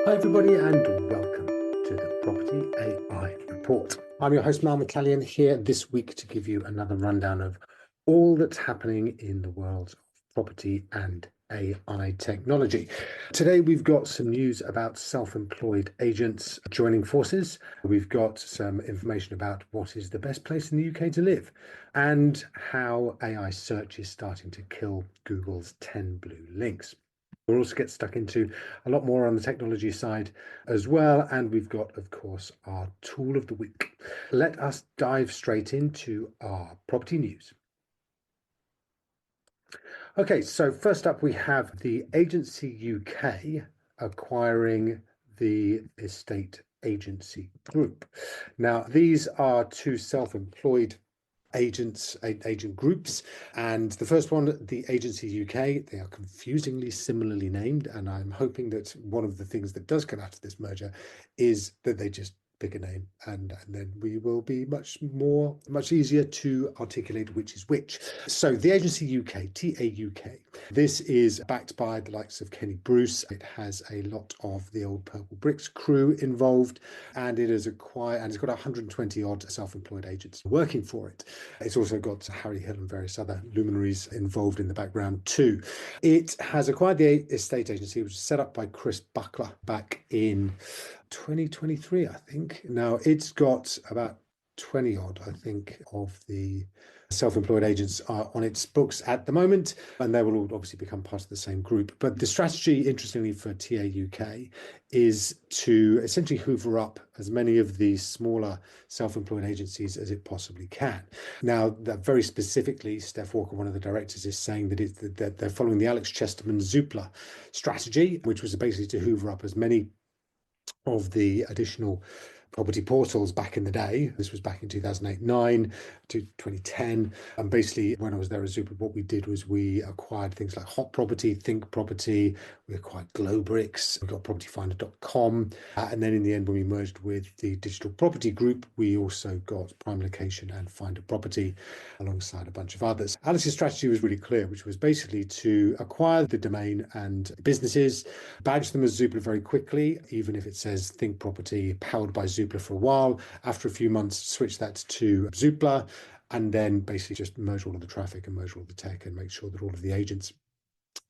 Hi, everybody, and welcome to the Property AI Report. I'm your host, Mal McCallion, here this week to give you another rundown of all that's happening in the world of property and AI technology. Today, we've got some news about self-employed agents joining forces. We've got some information about what is the best place in the UK to live and how AI search is starting to kill Google's 10 blue links. We'll also get stuck into a lot more on the technology side as well. And we've got, of course, our tool of the week. Let us dive straight into our property news. Okay, so first up, we have the Agency UK acquiring the Estate Agency Group. Now, these are two self-employed agent groups, and the first one, the Agency UK, they are confusingly similarly named, and I'm hoping that one of the things that does come out of this merger is that they just pick a name, and then we will be much easier to articulate which is which. So the Agency UK, TAUK, this is backed by the likes of Kenny Bruce. It has a lot of the old Purple Bricks crew involved, and it has acquired, and it's got 120 odd self-employed agents working for it. It's also got Harry Hill and various other luminaries involved in the background too. It has acquired the estate agency, which was set up by Chris Buckler back in 2023, I think. Now it's got about 20 odd, I think, of the self-employed agents are on its books at the moment, and they will all obviously become part of the same group. But the strategy, interestingly, for TAUK is to essentially hoover up as many of these smaller self-employed agencies as it possibly can. Now, that very specifically, Steph Walker, one of the directors, is saying that they're following the Alex Chesterman Zoopla strategy, which was basically to hoover up as many of the additional property portals back in the day. This was back in 2008-9 to 2010. And basically, when I was there as Zoopla, what we did was we acquired things like Hot Property, Think Property, we acquired Glowbricks, we got propertyfinder.com. And then in the end, when we merged with the Digital Property Group, we also got Prime Location and Finder Property alongside a bunch of others. Alice's strategy was really clear, which was basically to acquire the domain and businesses, badge them as Zoopla very quickly, even if it says Think Property powered by Zoopla for a while. After a few months, switch that to Zoopla, and then basically just merge all of the traffic and merge all of the tech and make sure that all of the agents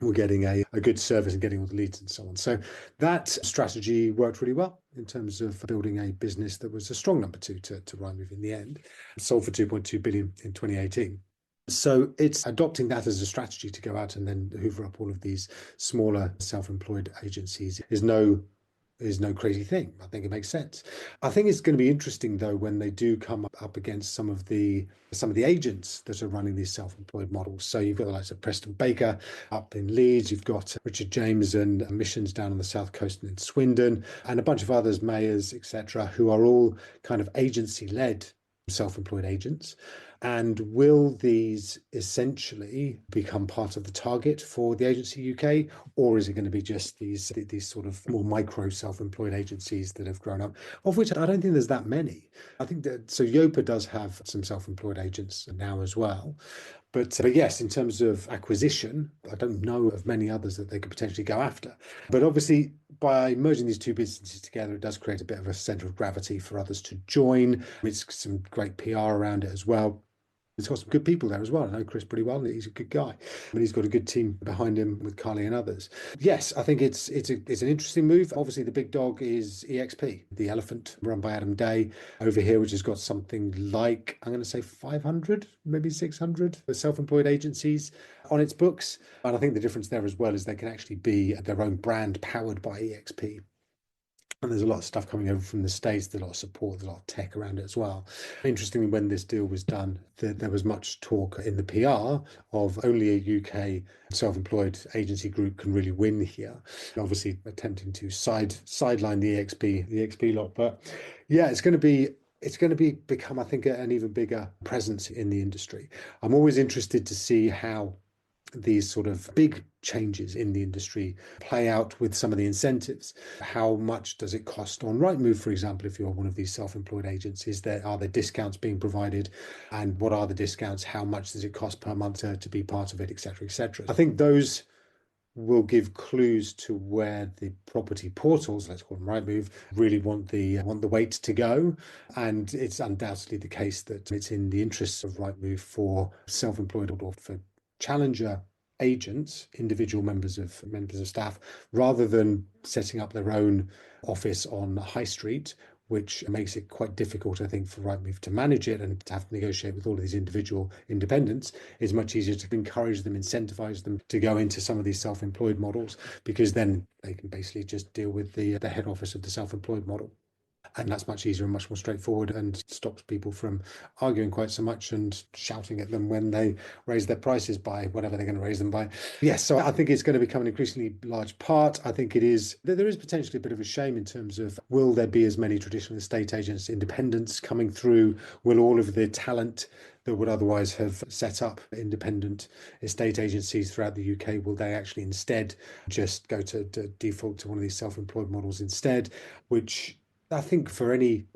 were getting a good service and getting all the leads and so on. So that strategy worked really well in terms of building a business that was a strong number two to Rightmove in the end. Sold for 2.2 billion in 2018. So it's adopting that as a strategy to go out and then hoover up all of these smaller self-employed agencies is no crazy thing. I think it makes sense. I think it's going to be interesting though when they do come up against some of the agents that are running these self-employed models. So you've got the likes of Preston Baker up in Leeds, you've got Richard James and Missions down on the south coast and in Swindon, and a bunch of others, mayors, etc., who are all kind of agency-led self-employed agents. And will these essentially become part of the target for the Agency UK, or is it going to be just these sort of more micro self-employed agencies that have grown up, of which I don't think there's that many. I think that so Yopa does have some self-employed agents now as well. But yes, in terms of acquisition, I don't know of many others that they could potentially go after. But obviously, by merging these two businesses together, it does create a bit of a center of gravity for others to join. It's some great PR around it as well. It's got some good people there as well. I know Chris pretty well. He's a good guy, and he's got a good team behind him with Carly and others. Yes, I think it's an interesting move. Obviously, the big dog is EXP, the elephant run by Adam Day over here, which has got something like, I'm going to say 500, maybe 600 self-employed agencies on its books. And I think the difference there as well is they can actually be their own brand powered by EXP. And there's a lot of stuff coming over from the States, there's a lot of support, there's a lot of tech around it as well. Interestingly, when this deal was done, there was much talk in the PR of only a UK self-employed agency group can really win here. Obviously, attempting to sideline the EXP lot. But yeah, it's going to become, I think, an even bigger presence in the industry. I'm always interested to see how these sort of big changes in the industry play out with some of the incentives. How much does it cost on Rightmove, for example, if you're one of these self-employed agents? Are there discounts being provided? And what are the discounts? How much does it cost per month to be part of it, etc., etc.? I think those will give clues to where the property portals, let's call them Rightmove, really want the weight to go. And it's undoubtedly the case that it's in the interests of Rightmove for self-employed or for challenger agents, individual members of staff, rather than setting up their own office on High Street, which makes it quite difficult, I think, for Rightmove to manage it and to have to negotiate with all of these individual independents. It's much easier to encourage them, incentivize them to go into some of these self-employed models, because then they can basically just deal with the head office of the self-employed model. And that's much easier and much more straightforward, and stops people from arguing quite so much and shouting at them when they raise their prices by whatever they're going to raise them by. Yes, so I think it's going to become an increasingly large part. I think there is potentially a bit of a shame in terms of, will there be as many traditional estate agents, independents coming through? Will all of the talent that would otherwise have set up independent estate agencies throughout the UK, will they actually instead just go to default to one of these self-employed models instead, which I think for any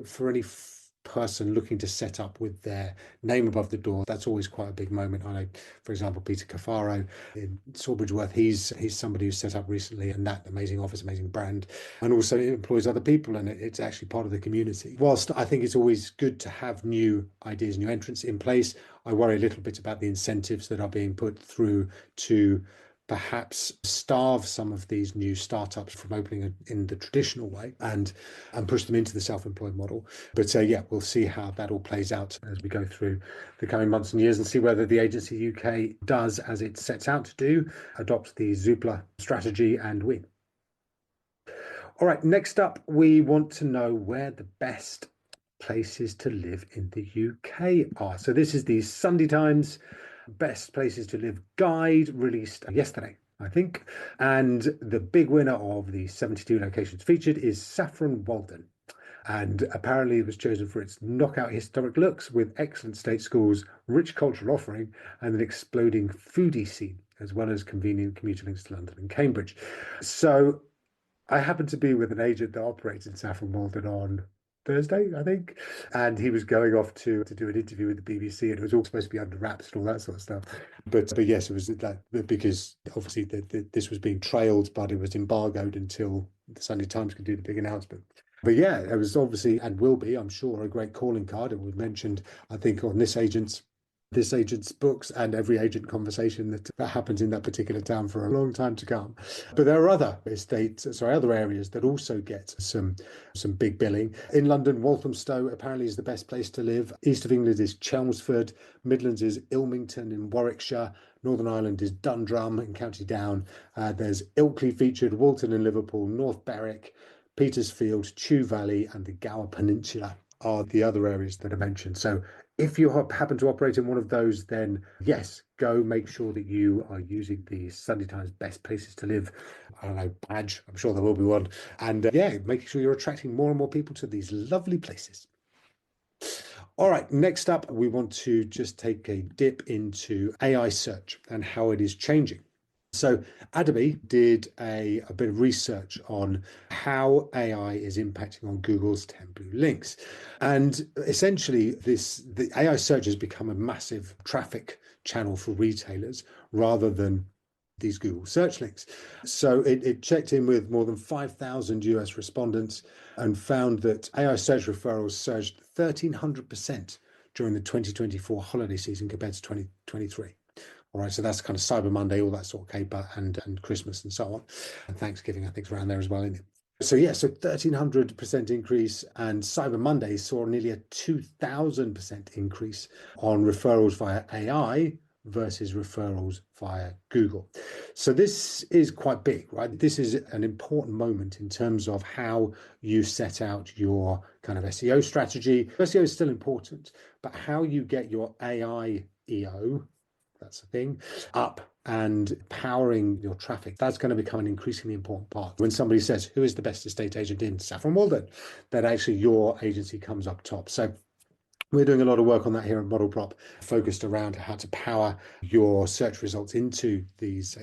person looking to set up with their name above the door, that's always quite a big moment. I know, for example, Peter Cafaro in Sawbridgeworth, he's somebody who's set up recently, and that amazing office, amazing brand, and also employs other people, and it's actually part of the community. Whilst I think it's always good to have new ideas, new entrants in place, I worry a little bit about the incentives that are being put through to perhaps starve some of these new startups from opening in the traditional way and push them into the self-employed model. But yeah, we'll see how that all plays out as we go through the coming months and years, and see whether the agency UK does as it sets out to do, adopt the Zoopla strategy and win. All right, next up, we want to know where the best places to live in the UK are. So this is the Sunday Times Best Places to Live guide, released yesterday, I think. And the big winner of the 72 locations featured is Saffron, Walden. And apparently it was chosen for its knockout historic looks, with excellent state schools, rich cultural offering, and an exploding foodie scene, as well as convenient commuter links to London and Cambridge. So I happened to be with an agent that operates in Saffron, Walden on Thursday, I think, and he was going off to do an interview with the BBC, and it was all supposed to be under wraps and all that sort of stuff. But yes, it was like, because obviously this was being trailed, but it was embargoed until the Sunday Times could do the big announcement. But yeah, it was obviously, and will be, I'm sure, a great calling card. And we've mentioned, I think, on this agent's books and every agent conversation that happens in that particular town for a long time to come. But there are other other areas that also get some big billing. In London, Walthamstow apparently is the best place to live. East of England is Chelmsford. Midlands is Ilmington in Warwickshire. Northern Ireland is Dundrum in County Down. There's Ilkley featured, Walton in Liverpool, North Berwick, Petersfield, Chew Valley, and the Gower Peninsula are the other areas that are mentioned. So if you happen to operate in one of those, then yes, go make sure that you are using the Sunday Times Best Places to Live, I don't know, badge. I'm sure there will be one. And yeah, making sure you're attracting more and more people to these lovely places. All right, next up, we want to just take a dip into AI search and how it is changing. So Adaby did a bit of research on how AI is impacting on Google's 10 blue links. And essentially, the AI search has become a massive traffic channel for retailers rather than these Google search links. So it checked in with more than 5,000 US respondents and found that AI search referrals surged 1,300% during the 2024 holiday season compared to 2023. All right, so that's kind of Cyber Monday, all that sort of caper, and Christmas and so on. And Thanksgiving, I think, is around there as well, isn't it? So yeah, so 1,300% increase, and Cyber Monday saw nearly a 2,000% increase on referrals via AI versus referrals via Google. So this is quite big, right? This is an important moment in terms of how you set out your kind of SEO strategy. SEO is still important, but how you get your AI EO, that's the thing, up and powering your traffic, that's going to become an increasingly important part. When somebody says, who is the best estate agent in Saffron Walden, then actually your agency comes up top. So we're doing a lot of work on that here at Model Prop, focused around how to power your search results into these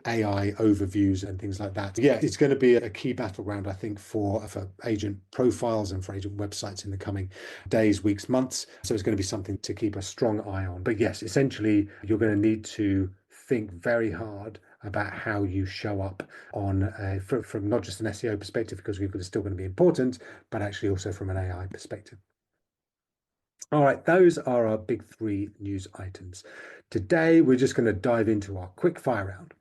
AI overviews and things like that. Yeah, it's going to be a key battleground, I think, for agent profiles and for agent websites in the coming days, weeks, months. So it's going to be something to keep a strong eye on. But yes, essentially, you're going to need to think very hard about how you show up on from not just an SEO perspective, because Google is still going to be important, but actually also from an AI perspective. All right, those are our big three news items. Today, we're just going to dive into our quick fire round.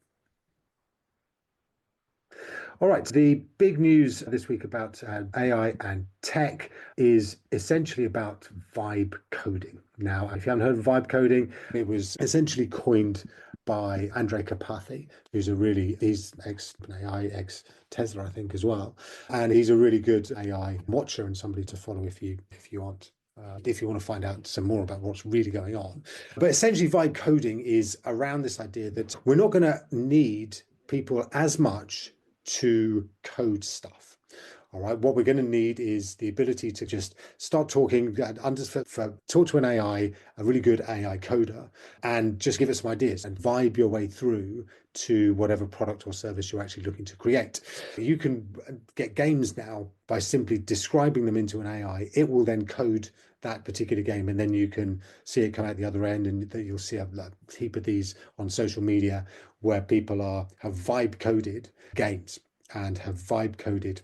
All right, the big news this week about AI and tech is essentially about vibe coding. Now, if you haven't heard of vibe coding, it was essentially coined by Andrej Karpathy, he's ex-AI, ex-Tesla, I think, as well. And he's a really good AI watcher and somebody to follow if you want. If you want to find out some more about what's really going on. But essentially, vibe coding is around this idea that we're not going to need people as much to code stuff. All right, what we're going to need is the ability to just start talking, talk to an AI, a really good AI coder, and just give it some ideas and vibe your way through to whatever product or service you're actually looking to create. You can get games now by simply describing them into an AI. It will then code that particular game, and then you can see it come out the other end, and you'll see a heap of these on social media where people have vibe coded games and have vibe coded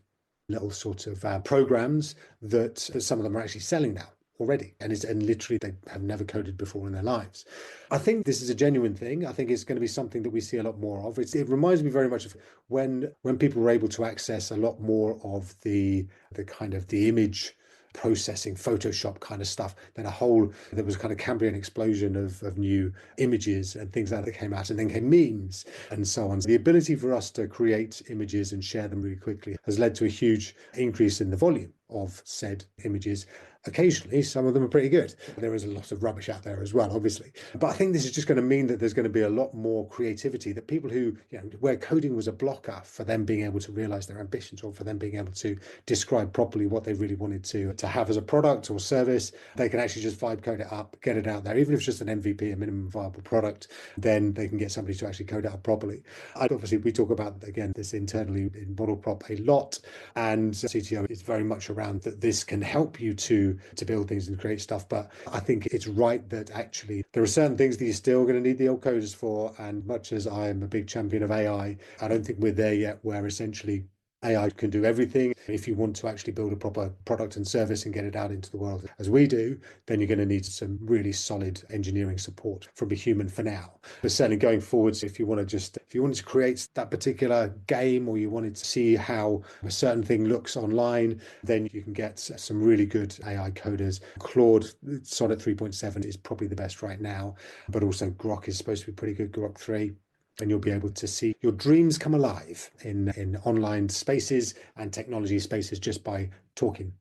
little sort of programs that some of them are actually selling now already, and literally they have never coded before in their lives. I think this is a genuine thing. I think it's going to be something that we see a lot more of. It reminds me very much of when people were able to access a lot more of the kind of the image processing, Photoshop kind of stuff. Then there was kind of Cambrian explosion of new images and things like that came out, and then came memes and so on. So the ability for us to create images and share them really quickly has led to a huge increase in the volume of said images. Occasionally, some of them are pretty good. There is a lot of rubbish out there as well, obviously. But I think this is just going to mean that there's going to be a lot more creativity, that people who, where coding was a blocker for them being able to realize their ambitions, or for them being able to describe properly what they really wanted to have as a product or service, they can actually just vibe code it up, get it out there. Even if it's just an MVP, a minimum viable product, then they can get somebody to actually code it up properly. And obviously, we talk about, again, this internally in Model Prop a lot, and CTO is very much around that this can help you to build things and create stuff. But I think it's right that actually there are certain things that you're still going to need the old coders for. And much as I am a big champion of AI, I don't think we're there yet where essentially AI can do everything. If you want to actually build a proper product and service and get it out into the world as we do, then you're going to need some really solid engineering support from a human for now. But certainly going forwards, if you wanted to create that particular game, or you wanted to see how a certain thing looks online, then you can get some really good AI coders. Claude Sonnet 3.7 is probably the best right now, but also Grok is supposed to be pretty good, Grok 3. And you'll be able to see your dreams come alive in online spaces and technology spaces just by talking.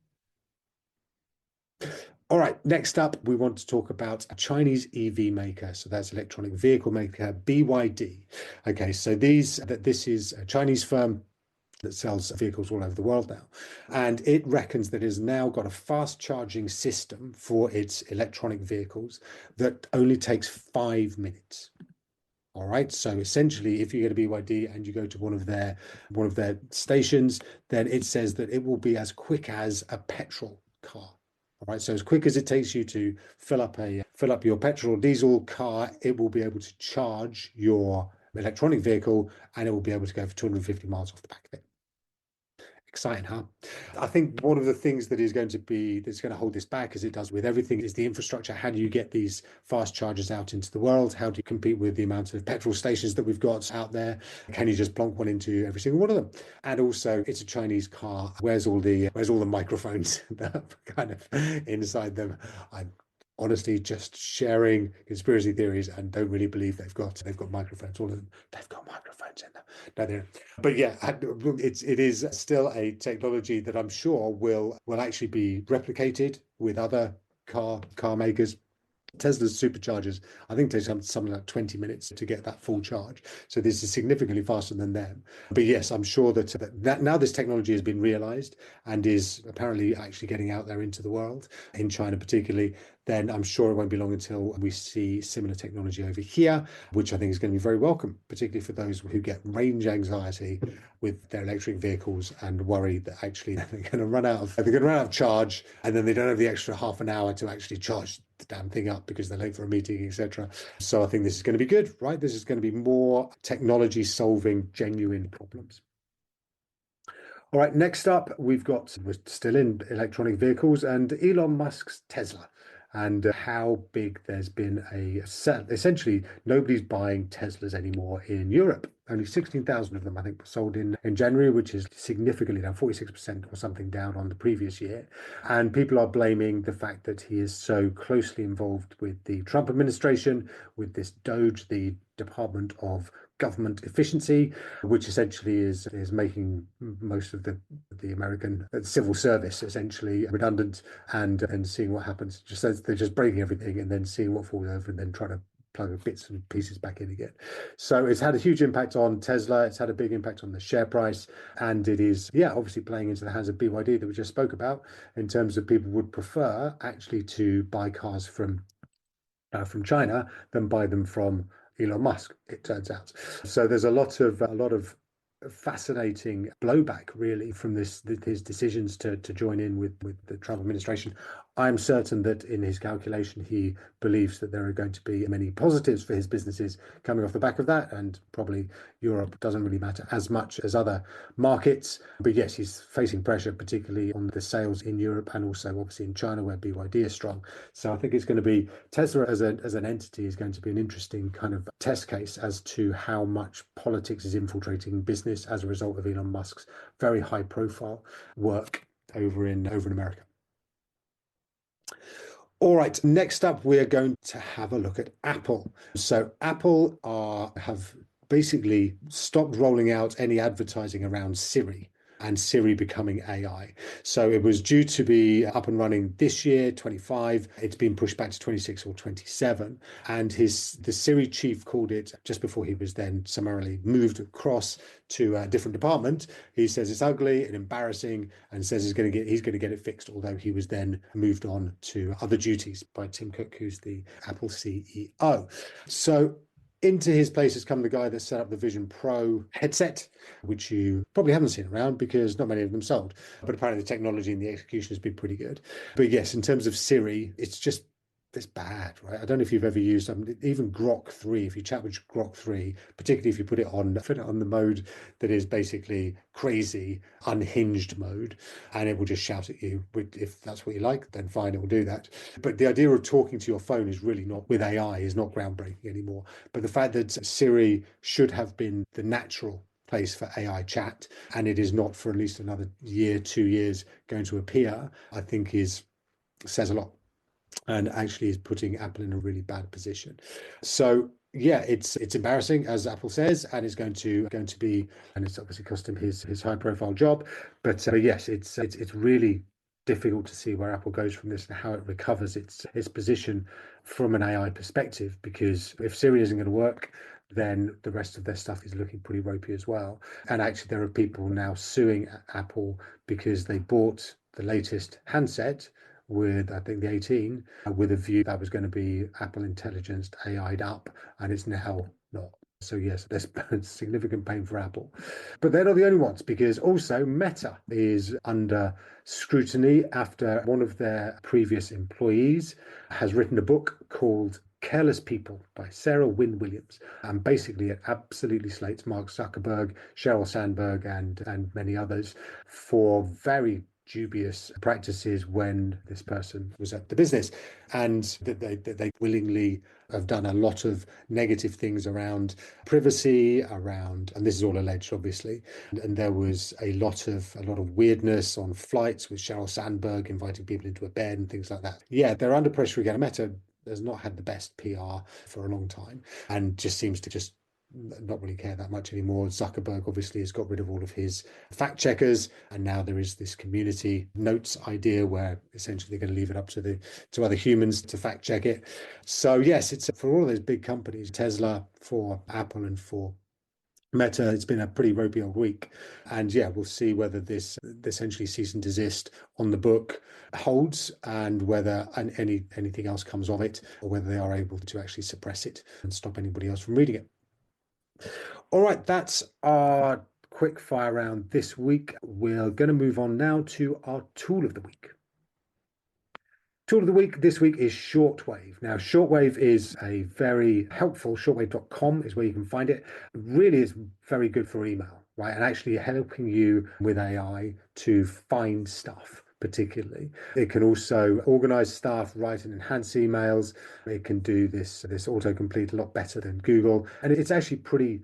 All right, next up, we want to talk about a Chinese EV maker. So that's electronic vehicle maker, BYD. Okay, so this is a Chinese firm that sells vehicles all over the world now. And it reckons that it has now got a fast charging system for its electronic vehicles that only takes 5 minutes. All right. So essentially, if you go to BYD and you go to one of their stations, then it says that it will be as quick as a petrol car. All right. So as quick as it takes you to fill up your petrol or diesel car, it will be able to charge your electronic vehicle, and it will be able to go for 250 miles off the back of it. Exciting, huh? I think one of the things that's going to hold this back, as it does with everything, is the infrastructure. How do you get these fast chargers out into the world? How do you compete with the amount of petrol stations that we've got out there? Can you just plonk one into every single one of them? And also, it's a Chinese car. Where's all the microphones that are kind of inside them? I'm honestly just sharing conspiracy theories and don't really believe they've got microphones. All of them, they've got microphones in them. No, they don't. But yeah, it is still a technology that I'm sure will actually be replicated with other car makers. Tesla's superchargers, I think, takes something like 20 minutes to get that full charge. So this is significantly faster than them. But yes, I'm sure that now this technology has been realized and is apparently actually getting out there into the world, in China particularly, then I'm sure it won't be long until we see similar technology over here, which I think is going to be very welcome, particularly for those who get range anxiety with their electric vehicles and worry that actually they're going to run out of charge, and then they don't have the extra half an hour to actually charge the damn thing up because they're late for a meeting, etc. So I think this is going to be good, right? This is going to be more technology solving genuine problems. All right, next up, we're still in electronic vehicles and Elon Musk's Tesla, and how big there's been essentially nobody's buying Teslas anymore in Europe. Only 16,000 of them, I think, were sold in January, which is significantly down, 46% or something down on the previous year. And people are blaming the fact that he is so closely involved with the Trump administration, with this DOGE, the Department of Government Efficiency, which essentially is making most of the American civil service essentially redundant, and seeing what happens. Just they're just breaking everything and then seeing what falls over and then trying to plug bits and pieces back in again. So it's had a huge impact on Tesla. It's had a big impact on the share price, and it is, yeah, obviously playing into the hands of BYD that we just spoke about, in terms of people would prefer actually to buy cars from China than buy them from Elon Musk, it turns out. So there's a lot of fascinating blowback really from his decisions to join in with the Trump administration. I'm certain that in his calculation he believes that there are going to be many positives for his businesses coming off the back of that, and probably Europe doesn't really matter as much as other markets. But yes, he's facing pressure, particularly on the sales in Europe and also obviously in China, where BYD is strong. So I think it's going to be Tesla as an entity is going to be an interesting kind of test case as to how much politics is infiltrating business as a result of Elon Musk's very high profile work over in America. All right, next up, we're going to have a look at Apple. So Apple have basically stopped rolling out any advertising around Siri and Siri becoming AI. So it was due to be up and running this year, 25. It's been pushed back to 26 or 27. And the Siri chief called it, just before he was then summarily moved across to a different department, he says it's ugly and embarrassing, and says he's going to get it fixed, although he was then moved on to other duties by Tim Cook, who's the Apple CEO. So into his place has come the guy that set up the Vision Pro headset, which you probably haven't seen around because not many of them sold. But apparently the technology and the execution has been pretty good. But yes, in terms of Siri, it's bad, right? I don't know if you've ever used even Grok 3. If you chat with Grok 3, particularly if you put it on the mode that is basically crazy, unhinged mode, and it will just shout at you. If that's what you like, then fine, it will do that. But the idea of talking to your phone is really not, with AI, is not groundbreaking anymore. But the fact that Siri should have been the natural place for AI chat, and it is not for at least another year, 2 years going to appear, I think says a lot, and actually is putting Apple in a really bad position. So yeah, it's embarrassing, as Apple says, and it's going to be, and it's obviously cost him his high profile job. But yes, it's really difficult to see where Apple goes from this and how it recovers its position from an AI perspective, because if Siri isn't going to work, then the rest of their stuff is looking pretty ropey as well. And actually there are people now suing Apple because they bought the latest handset with, I think, the 18, with a view that was going to be Apple Intelligence AI'd up, and it's now not. So yes, there's significant pain for Apple. But they're not the only ones, because also Meta is under scrutiny after one of their previous employees has written a book called Careless People by Sarah Wynne Williams. And basically it absolutely slates Mark Zuckerberg, Sheryl Sandberg, and many others for very dubious practices when this person was at the business, and that they willingly have done a lot of negative things around privacy, and this is all alleged, obviously. And there was a lot of weirdness on flights with Sheryl Sandberg inviting people into a bed and things like that. Yeah, they're under pressure again. Meta has not had the best PR for a long time, and just seems to just not really care that much anymore. Zuckerberg obviously has got rid of all of his fact checkers, and now there is this community notes idea where essentially they're going to leave it up to other humans to fact check it. So yes, it's for all of those big companies, Tesla, for Apple, and for Meta, it's been a pretty ropey old week. And yeah, we'll see whether this essentially cease and desist on the book holds and whether anything else comes of it, or whether they are able to actually suppress it and stop anybody else from reading it. All right, that's our quick fire round this week. We're going to move on now to our tool of the week. Tool of the week this week is Shortwave. Now, Shortwave is a very helpful, shortwave.com is where you can find it. It really is very good for email, right? And actually helping you with AI to find stuff particularly. It can also organize stuff, write and enhance emails. It can do this autocomplete a lot better than Google. And it's actually pretty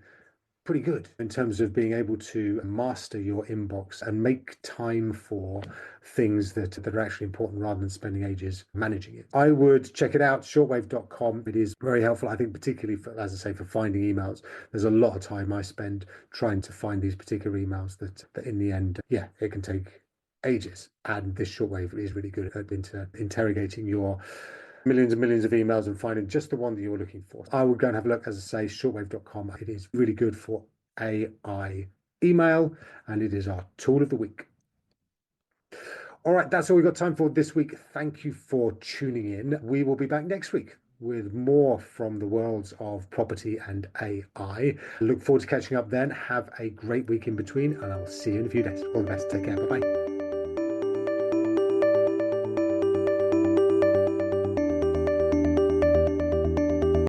good in terms of being able to master your inbox and make time for things that are actually important rather than spending ages managing it. I would check it out, shortwave.com. It is very helpful, I think, particularly for, as I say, for finding emails. There's a lot of time I spend trying to find these particular emails that in the end, yeah, it can take ages. And this shortwave is really good at interrogating your millions and millions of emails and finding just the one that you're looking for. I will go and have a look, as I say, shortwave.com. It is really good for AI email, and it is our tool of the week. All right, that's all we've got time for this week. Thank you for tuning in. We will be back next week with more from the worlds of property and AI. Look forward to catching up then. Have a great week in between, and I'll see you in a few days. All the best. Take care. Bye bye.